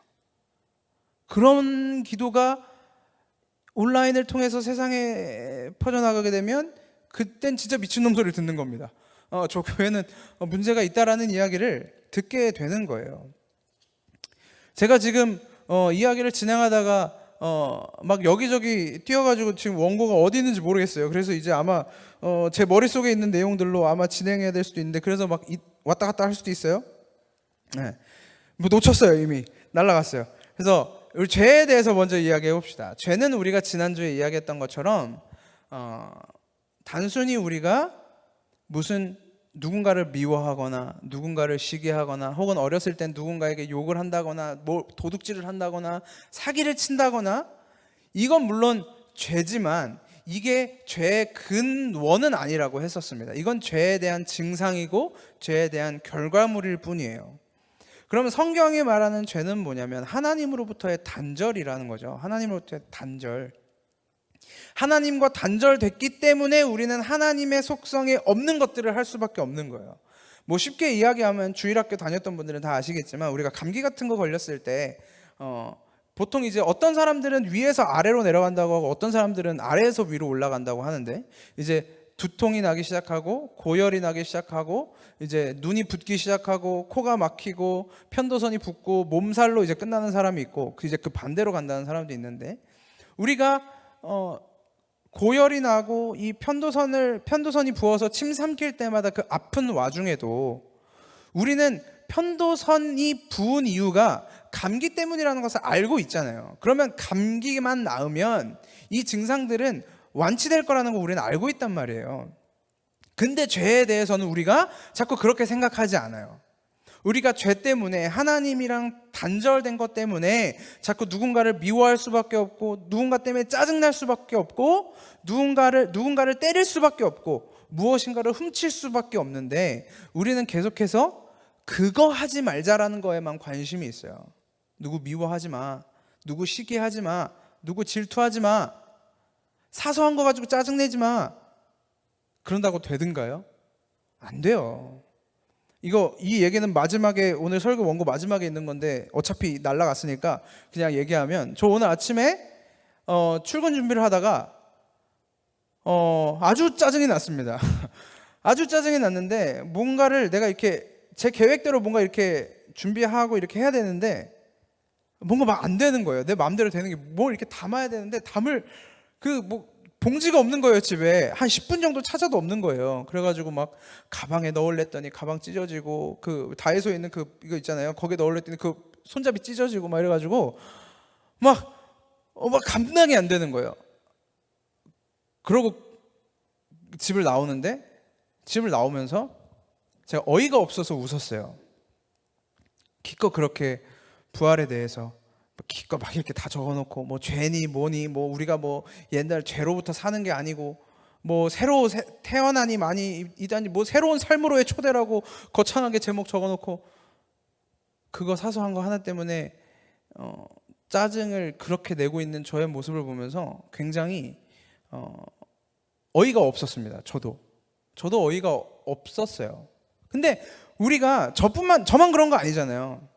그런 기도가 온라인을 통해서 세상에 퍼져나가게 되면 그땐 진짜 미친놈 소리를 듣는 겁니다. 저 교회는 문제가 있다라는 이야기를 듣게 되는 거예요. 제가 지금 이야기를 진행하다가 막 여기저기 뛰어가지고 지금 원고가 어디 있는지 모르겠어요. 그래서 이제 아마 제 머릿속에 있는 내용들로 아마 진행해야 될 수도 있는데, 그래서 막 왔다 갔다 할 수도 있어요. 네. 뭐 놓쳤어요. 이미 날아갔어요. 그래서 우리 죄에 대해서 먼저 이야기해 봅시다. 죄는 우리가 지난주에 이야기했던 것처럼 단순히 우리가 무슨 누군가를 미워하거나 누군가를 시기하거나 혹은 어렸을 땐 누군가에게 욕을 한다거나 뭐 도둑질을 한다거나 사기를 친다거나, 이건 물론 죄지만 이게 죄의 근원은 아니라고 했었습니다. 이건 죄에 대한 증상이고 죄에 대한 결과물일 뿐이에요. 그러면 성경이 말하는 죄는 뭐냐면 하나님으로부터의 단절이라는 거죠. 하나님으로부터의 단절. 하나님과 단절됐기 때문에 우리는 하나님의 속성에 없는 것들을 할 수밖에 없는 거예요. 뭐 쉽게 이야기하면 주일학교 다녔던 분들은 다 아시겠지만, 우리가 감기 같은 거 걸렸을 때 보통 이제 어떤 사람들은 위에서 아래로 내려간다고 하고 어떤 사람들은 아래에서 위로 올라간다고 하는데, 이제 두통이 나기 시작하고 고열이 나기 시작하고 이제 눈이 붓기 시작하고 코가 막히고 편도선이 붓고 몸살로 이제 끝나는 사람이 있고, 이제 그 반대로 간다는 사람도 있는데, 우리가 고열이 나고 이 편도선이 부어서 침 삼킬 때마다 그 아픈 와중에도 우리는 편도선이 부은 이유가 감기 때문이라는 것을 알고 있잖아요. 그러면 감기만 나으면 이 증상들은 완치될 거라는 거 우리는 알고 있단 말이에요. 근데 죄에 대해서는 우리가 자꾸 그렇게 생각하지 않아요. 우리가 죄 때문에, 하나님이랑 단절된 것 때문에 자꾸 누군가를 미워할 수밖에 없고, 누군가 때문에 짜증날 수밖에 없고, 누군가를 때릴 수밖에 없고, 무엇인가를 훔칠 수밖에 없는데, 우리는 계속해서 그거 하지 말자라는 거에만 관심이 있어요. 누구 미워하지 마, 누구 시기하지 마, 누구 질투하지 마, 사소한 거 가지고 짜증내지 마. 그런다고 되든가요? 안 돼요. 이 얘기는 마지막에, 오늘 설교 원고 마지막에 있는 건데 어차피 날라갔으니까 그냥 얘기하면, 저 오늘 아침에 출근 준비를 하다가 아주 짜증이 났습니다. 아주 짜증이 났는데, 뭔가를 내가 이렇게 제 계획대로 뭔가 이렇게 준비하고 이렇게 해야 되는데 뭔가 막 안 되는 거예요. 내 마음대로 되는 게, 뭘 이렇게 담아야 되는데 담을 봉지가 없는 거예요. 집에 한 10분 정도 찾아도 없는 거예요. 그래가지고 막 가방에 넣으랬더니 가방 찢어지고, 그 다이소에 있는 이거 있잖아요, 거기에 넣으랬더니 그 손잡이 찢어지고 막 이래가지고 막 감당이 안 되는 거예요. 그러고 집을 나오면서 제가 어이가 없어서 웃었어요. 기껏 그렇게 부활에 대해서 기껏 막 이렇게 다 적어놓고, 뭐 죄니 뭐니, 뭐 우리가 뭐 옛날 죄로부터 사는 게 아니고, 뭐 새로 태어나니 많이 이다니, 뭐 새로운 삶으로의 초대라고 거창하게 제목 적어놓고, 그거 사소한 거 하나 때문에 짜증을 그렇게 내고 있는 저의 모습을 보면서 굉장히 어이가 없었습니다. 저도 어이가 없었어요. 근데 우리가 저만 그런 거 아니잖아요.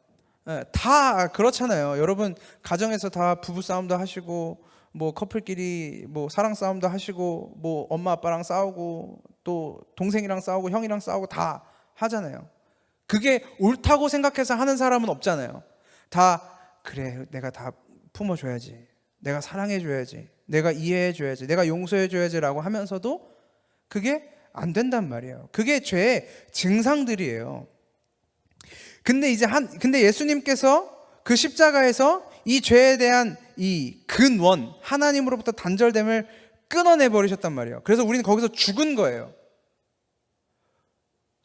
다 그렇잖아요. 여러분 가정에서 다 부부 싸움도 하시고, 뭐 커플끼리 뭐 사랑 싸움도 하시고, 뭐 엄마 아빠랑 싸우고, 또 동생이랑 싸우고, 형이랑 싸우고 다 하잖아요. 그게 옳다고 생각해서 하는 사람은 없잖아요. 다 그래, 내가 다 품어줘야지, 내가 사랑해줘야지, 내가 이해해줘야지, 내가 용서해줘야지라고 하면서도 그게 안 된단 말이에요. 그게 죄의 증상들이에요. 근데 예수님께서 그 십자가에서 이 죄에 대한 이 근원, 하나님으로부터 단절됨을 끊어내 버리셨단 말이에요. 그래서 우리는 거기서 죽은 거예요.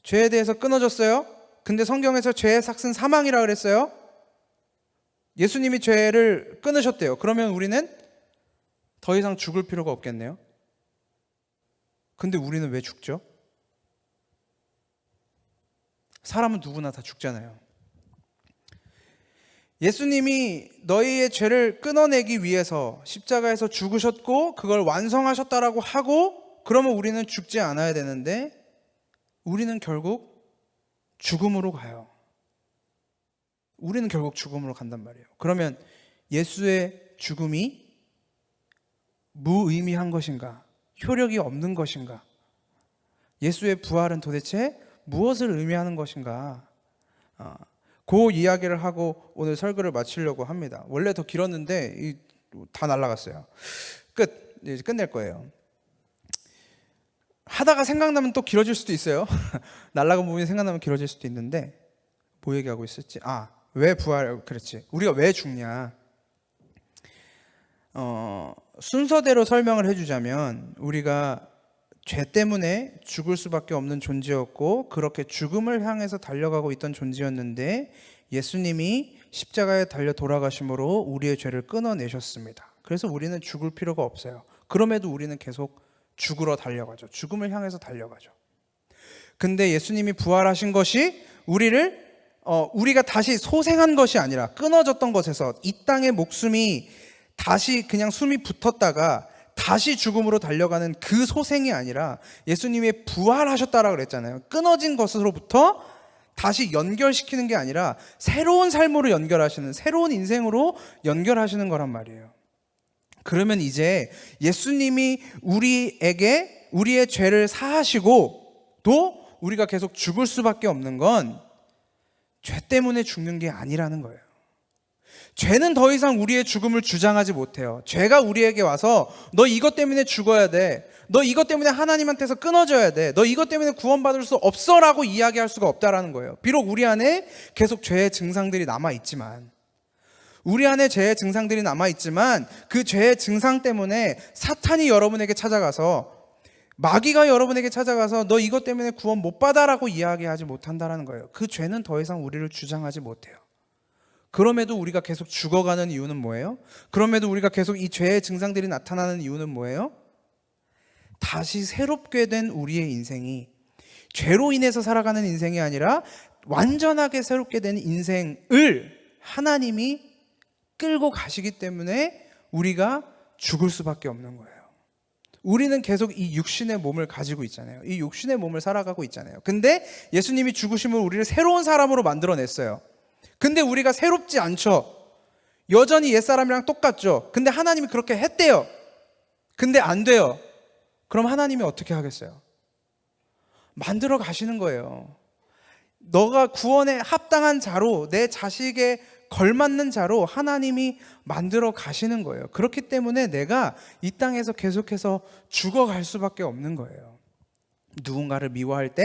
죄에 대해서 끊어졌어요. 근데 성경에서 죄의 삭은 사망이라 그랬어요. 예수님이 죄를 끊으셨대요. 그러면 우리는 더 이상 죽을 필요가 없겠네요. 근데 우리는 왜 죽죠? 사람은 누구나 다 죽잖아요. 예수님이 너희의 죄를 끊어내기 위해서 십자가에서 죽으셨고 그걸 완성하셨다라고 하고, 그러면 우리는 죽지 않아야 되는데 우리는 결국 죽음으로 가요. 우리는 결국 죽음으로 간단 말이에요. 그러면 예수의 죽음이 무의미한 것인가? 효력이 없는 것인가? 예수의 부활은 도대체 무엇을 의미하는 것인가? 그 이야기를 하고 오늘 설교를 마치려고 합니다. 원래 더 길었는데 다 날아갔어요. 이제 끝낼 거예요. 하다가 생각나면 또 길어질 수도 있어요. 날아간 부분이 생각나면 길어질 수도 있는데, 뭐 얘기하고 있었지? 왜 부활? 그렇지. 우리가 왜 죽냐? 순서대로 설명을 해주자면, 우리가 죄 때문에 죽을 수밖에 없는 존재였고 그렇게 죽음을 향해서 달려가고 있던 존재였는데 예수님이 십자가에 달려 돌아가심으로 우리의 죄를 끊어내셨습니다. 그래서 우리는 죽을 필요가 없어요. 그럼에도 우리는 계속 죽으러 달려가죠. 죽음을 향해서 달려가죠. 근데 예수님이 부활하신 것이 우리가 다시 소생한 것이 아니라 끊어졌던 것에서 이 땅의 목숨이 다시 그냥 숨이 붙었다가 다시 죽음으로 달려가는 그 소생이 아니라 예수님이 부활하셨다라고 그랬잖아요. 끊어진 것으로부터 다시 연결시키는 게 아니라 새로운 삶으로 연결하시는, 새로운 인생으로 연결하시는 거란 말이에요. 그러면 이제 예수님이 우리에게 우리의 죄를 사하시고 또 우리가 계속 죽을 수밖에 없는 건 죄 때문에 죽는 게 아니라는 거예요. 죄는 더 이상 우리의 죽음을 주장하지 못해요. 죄가 우리에게 와서 너 이것 때문에 죽어야 돼, 너 이것 때문에 하나님한테서 끊어져야 돼, 너 이것 때문에 구원받을 수 없어 라고 이야기할 수가 없다라는 거예요. 비록 우리 안에 계속 죄의 증상들이 남아있지만, 그 죄의 증상 때문에 사탄이 여러분에게 찾아가서, 마귀가 여러분에게 찾아가서 너 이것 때문에 구원 못 받아라고 이야기하지 못한다라는 거예요. 그 죄는 더 이상 우리를 주장하지 못해요. 그럼에도 우리가 계속 죽어가는 이유는 뭐예요? 그럼에도 우리가 계속 이 죄의 증상들이 나타나는 이유는 뭐예요? 다시 새롭게 된 우리의 인생이 죄로 인해서 살아가는 인생이 아니라 완전하게 새롭게 된 인생을 하나님이 끌고 가시기 때문에 우리가 죽을 수밖에 없는 거예요. 우리는 계속 이 육신의 몸을 가지고 있잖아요. 이 육신의 몸을 살아가고 있잖아요. 근데 예수님이 죽으심으로 우리를 새로운 사람으로 만들어냈어요. 근데 우리가 새롭지 않죠. 여전히 옛사람이랑 똑같죠. 근데 하나님이 그렇게 했대요. 근데 안 돼요. 그럼 하나님이 어떻게 하겠어요? 만들어 가시는 거예요. 너가 구원에 합당한 자로, 내 자식에 걸맞는 자로 하나님이 만들어 가시는 거예요. 그렇기 때문에 내가 이 땅에서 계속해서 죽어갈 수밖에 없는 거예요. 누군가를 미워할 때,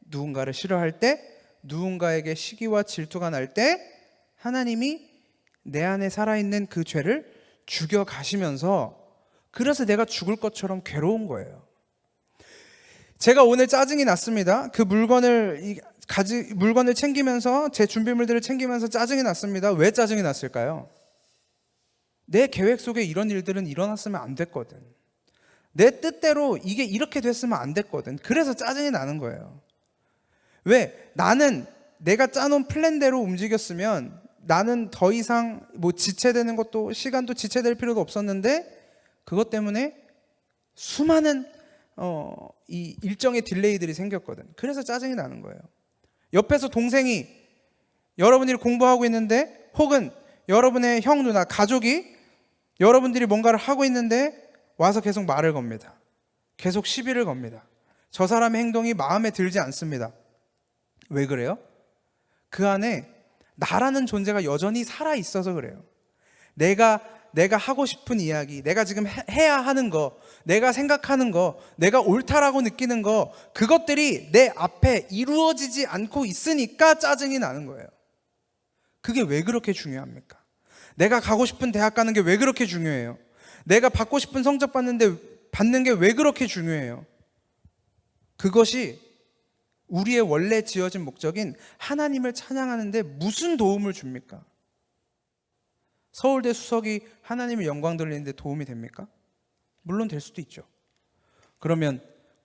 누군가를 싫어할 때, 누군가에게 시기와 질투가 날 때 하나님이 내 안에 살아있는 그 죄를 죽여가시면서, 그래서 내가 죽을 것처럼 괴로운 거예요. 제가 오늘 짜증이 났습니다. 그 물건을 챙기면서, 제 준비물들을 챙기면서 짜증이 났습니다. 왜 짜증이 났을까요? 내 계획 속에 이런 일들은 일어났으면 안 됐거든. 내 뜻대로 이게 이렇게 됐으면 안 됐거든. 그래서 짜증이 나는 거예요. 왜? 나는 내가 짜놓은 플랜대로 움직였으면 나는 더 이상 지체되는 것도, 시간도 지체될 필요도 없었는데 그것 때문에 수많은 이 일정의 딜레이들이 생겼거든. 그래서 짜증이 나는 거예요. 옆에서 동생이, 여러분들이 공부하고 있는데, 혹은 여러분의 형, 누나, 가족이 여러분들이 뭔가를 하고 있는데 와서 계속 말을 겁니다. 계속 시비를 겁니다. 저 사람의 행동이 마음에 들지 않습니다. 왜 그래요? 그 안에 나라는 존재가 여전히 살아 있어서 그래요. 내가 하고 싶은 이야기, 내가 지금 해야 하는 거, 내가 생각하는 거, 내가 옳다라고 느끼는 거, 그것들이 내 앞에 이루어지지 않고 있으니까 짜증이 나는 거예요. 그게 왜 그렇게 중요합니까? 내가 가고 싶은 대학 가는 게 왜 그렇게 중요해요? 내가 받고 싶은 성적 받는 게 왜 그렇게 중요해요? 그것이 우리의 원래 지어진 목적인 하나님을 찬양하는데 무슨 도움을 줍니까? 서울대 수석이 하나님의 영광 돌리는데 도움이 됩니까? 물론 될 수도 있죠. 그러면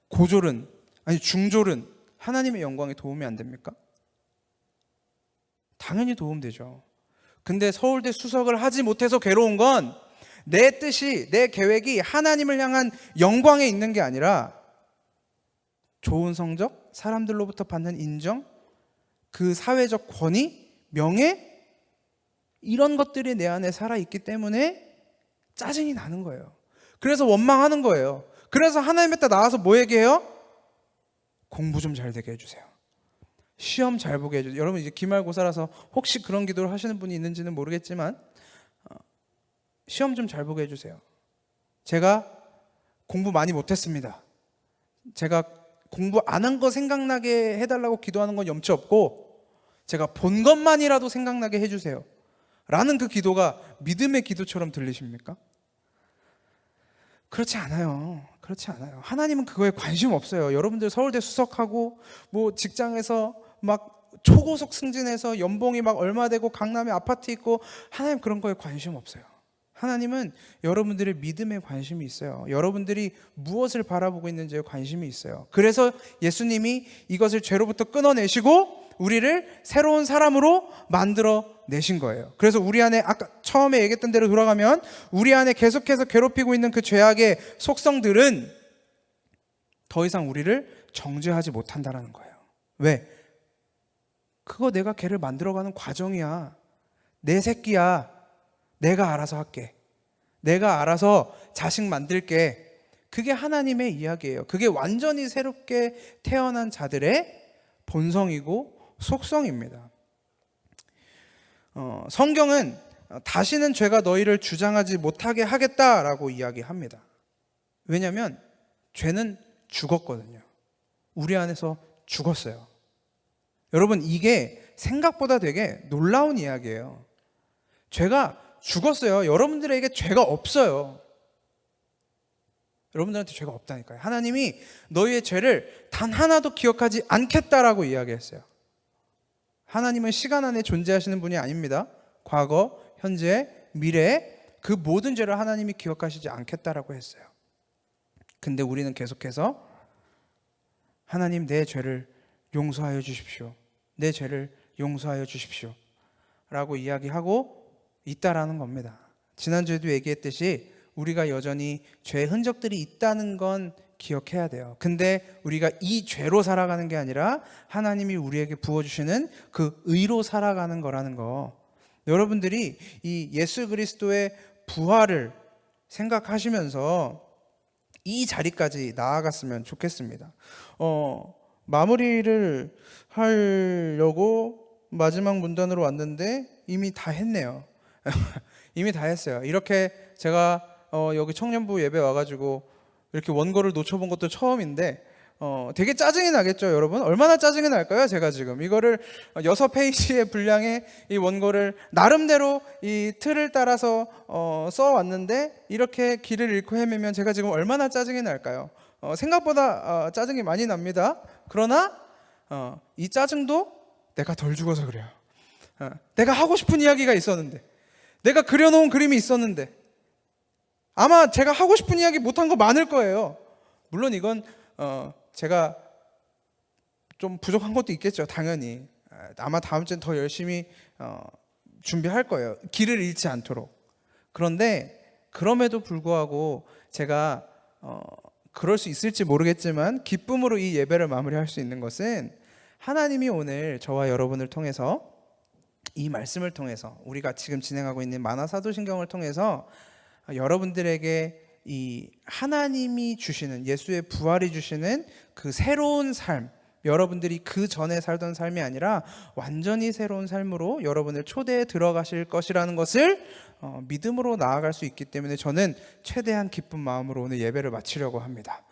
고졸은, 아니 중졸은 하나님의 영광에 도움이 안 됩니까? 당연히 도움되죠. 근데 서울대 수석을 하지 못해서 괴로운 건 내 뜻이, 내 계획이 하나님을 향한 영광에 있는 게 아니라 좋은 성적, 사람들로부터 받는 인정, 그 사회적 권위, 명예, 이런 것들이 내 안에 살아있기 때문에 짜증이 나는 거예요. 그래서 원망하는 거예요. 그래서 하나님께 나와서 뭐 얘기해요? 공부 좀 잘 되게 해주세요. 시험 잘 보게 해주세요. 여러분 이제 기말고사라서 혹시 그런 기도를 하시는 분이 있는지는 모르겠지만 시험 좀 잘 보게 해주세요. 제가 공부 많이 못했습니다. 제가 공부 안 한 거 생각나게 해달라고 기도하는 건 염치 없고 제가 본 것만이라도 생각나게 해주세요 라는 그 기도가 믿음의 기도처럼 들리십니까? 그렇지 않아요. 그렇지 않아요. 하나님은 그거에 관심 없어요. 여러분들 서울대 수석하고 뭐 직장에서 막 초고속 승진해서 연봉이 막 얼마 되고 강남에 아파트 있고 하나님 그런 거에 관심 없어요. 하나님은 여러분들의 믿음에 관심이 있어요. 여러분들이 무엇을 바라보고 있는지에 관심이 있어요. 그래서 예수님이 이것을 죄로부터 끊어내시고 우리를 새로운 사람으로 만들어 내신 거예요. 그래서 우리 안에 아까 처음에 얘기했던 대로 돌아가면 우리 안에 계속해서 괴롭히고 있는 그 죄악의 속성들은 더 이상 우리를 정죄하지 못한다는 거예요. 왜? 그거 내가 걔를 만들어가는 과정이야. 내 새끼야. 내가 알아서 할게. 내가 알아서 자식 만들게. 그게 하나님의 이야기예요. 그게 완전히 새롭게 태어난 자들의 본성이고 속성입니다. 성경은 다시는 죄가 너희를 주장하지 못하게 하겠다라고 이야기합니다. 왜냐하면 죄는 죽었거든요. 우리 안에서 죽었어요. 여러분 이게 생각보다 되게 놀라운 이야기예요. 죄가 죽었어요. 여러분들에게 죄가 없어요. 여러분들한테 죄가 없다니까요. 하나님이 너희의 죄를 단 하나도 기억하지 않겠다라고 이야기했어요. 하나님은 시간 안에 존재하시는 분이 아닙니다. 과거, 현재, 미래 그 모든 죄를 하나님이 기억하시지 않겠다라고 했어요. 근데 우리는 계속해서 하나님 내 죄를 용서하여 주십시오. 내 죄를 용서하여 주십시오 라고 이야기하고 있다라는 겁니다. 지난주에도 얘기했듯이 우리가 여전히 죄의 흔적들이 있다는 건 기억해야 돼요. 근데 우리가 이 죄로 살아가는 게 아니라 하나님이 우리에게 부어주시는 그 의로 살아가는 거라는 거. 여러분들이 이 예수 그리스도의 부활을 생각하시면서 이 자리까지 나아갔으면 좋겠습니다. 마무리를 하려고 마지막 문단으로 왔는데 이미 다 했네요. 이미 다 했어요. 이렇게 제가 여기 청년부 예배 와가지고 이렇게 원고를 놓쳐본 것도 처음인데 되게 짜증이 나겠죠, 여러분? 얼마나 짜증이 날까요? 제가 지금 이거를 6페이지의 분량의 이 원고를 나름대로 이 틀을 따라서 써왔는데 이렇게 길을 잃고 헤매면 제가 지금 얼마나 짜증이 날까요? 생각보다 짜증이 많이 납니다. 그러나 이 짜증도 내가 덜 죽어서 그래요. 내가 하고 싶은 이야기가 있었는데, 내가 그려놓은 그림이 있었는데, 아마 제가 하고 싶은 이야기 못한 거 많을 거예요. 물론 이건 제가 좀 부족한 것도 있겠죠, 당연히. 아마 다음 주엔 더 열심히 준비할 거예요, 길을 잃지 않도록. 그런데 그럼에도 불구하고 제가 그럴 수 있을지 모르겠지만 기쁨으로 이 예배를 마무리할 수 있는 것은 하나님이 오늘 저와 여러분을 통해서, 이 말씀을 통해서, 우리가 지금 진행하고 있는 만화사도신경을 통해서 여러분들에게 이 하나님이 주시는, 예수의 부활이 주시는 그 새로운 삶, 여러분들이 그 전에 살던 삶이 아니라 완전히 새로운 삶으로 여러분을 초대해 들어가실 것이라는 것을 믿음으로 나아갈 수 있기 때문에 저는 최대한 기쁜 마음으로 오늘 예배를 마치려고 합니다.